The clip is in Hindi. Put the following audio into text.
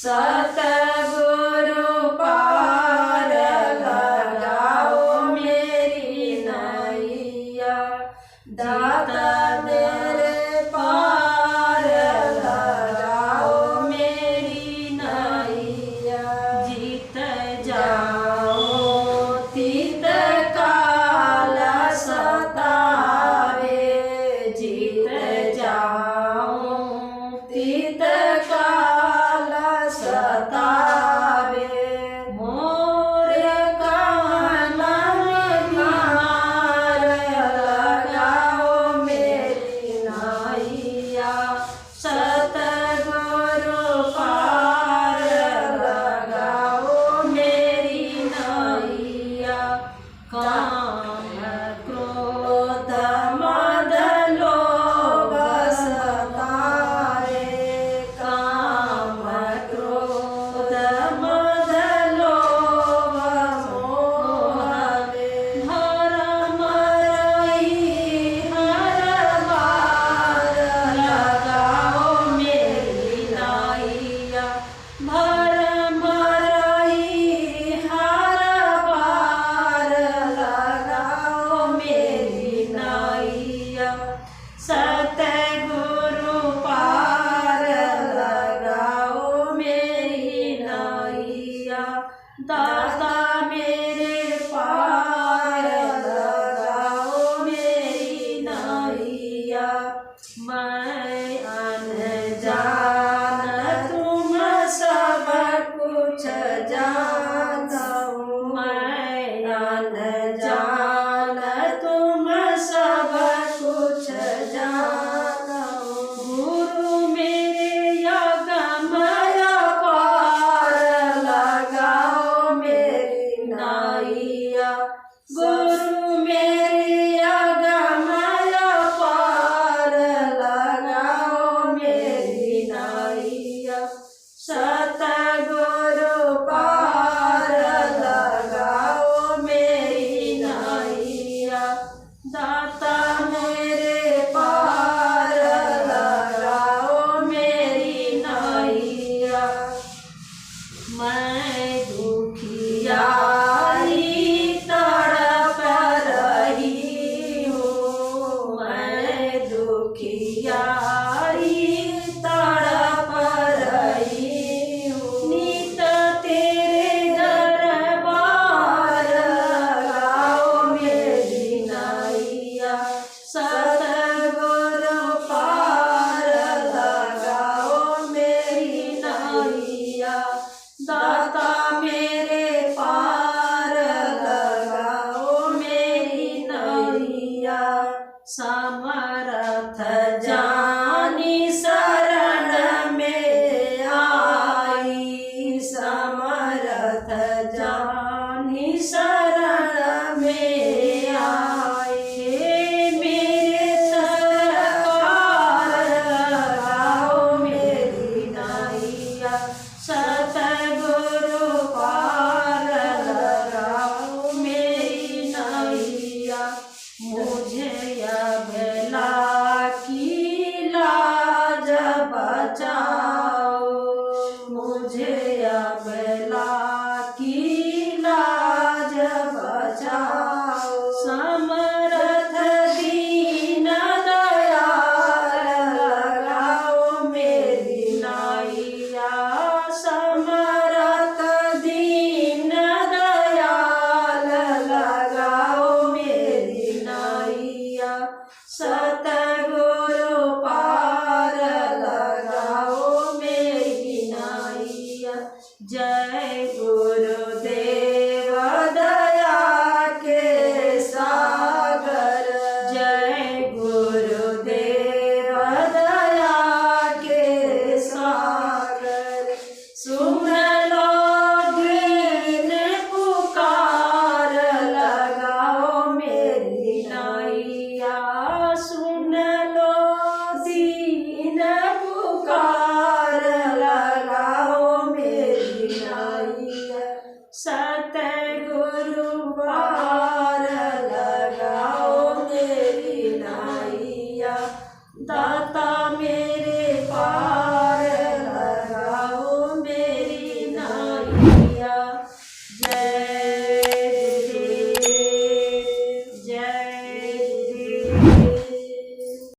सतगुरु पार लगाओ मेरी नैया, दाता मेरे पार लगाओ मेरी नैया। जीत जाओ तीत काल सतावे, जीत जाओ तीत काल सतावे। मोर कवन बीमार लगाओ मेरी नैया, सतगुरु पार लगाओ मेरी नैया। काम क्रोध मद लोभ सतावे, काम क्रोध मद लोभ मोहवे। भरम रही हर बार लगाओ मेरी नैया, भरम रही हर बार लगाओ मेरी नैया। सतगुरु पार लगाओ मेरी नैया, दाता मेरे पार लगाओ मेरी नैया। मैं अनजान तुम सब कुछ जानता हूँ, मैं अनजान तुम सब कुछ जानता हूँ। गुरु मेरे यज्ञमय पार लगाओ मेरी नैया, गुरु मेरे यज्ञमय पार लगाओ मेरी नैया। सतगुरु पार लगाओ मेरी नैया, दाता मेरे पार लगाओ मेरी नैया। मैं दुखियारी तड़प रही हूँ, मैं दुखियारी तड़प रही हूँ। नित तेरे दरबार लगाओ मेरी नैया, सतगुरु पार लगाओ मेरी नैया। दाता मेरे पार लगाओ मेरी नैया। समर्थ जानी शरण में आई, समर्थ जानी शरण में आई। मेरे सरकार लगाओ मेरी नैया, सतगुरु पार लगाओ मेरी नैया। मुझे अबला की लाज बचाओ, मुझे अबला की लाज बचाओ। समर्थ दीन दयाल लगाओ मेरी नैया, समर्थ दीन दयाल लगाओ मेरी नैया। सतगुरु पार लगाओ मेरी नैया। जय गुरुदेव दया के सागर, जय गुरुदेव दया के सागर। सुन लो दीन पुकार लगाओ मेरी नैया, सुन लो दीन पुकार लगाओ मेरी नैया। जय।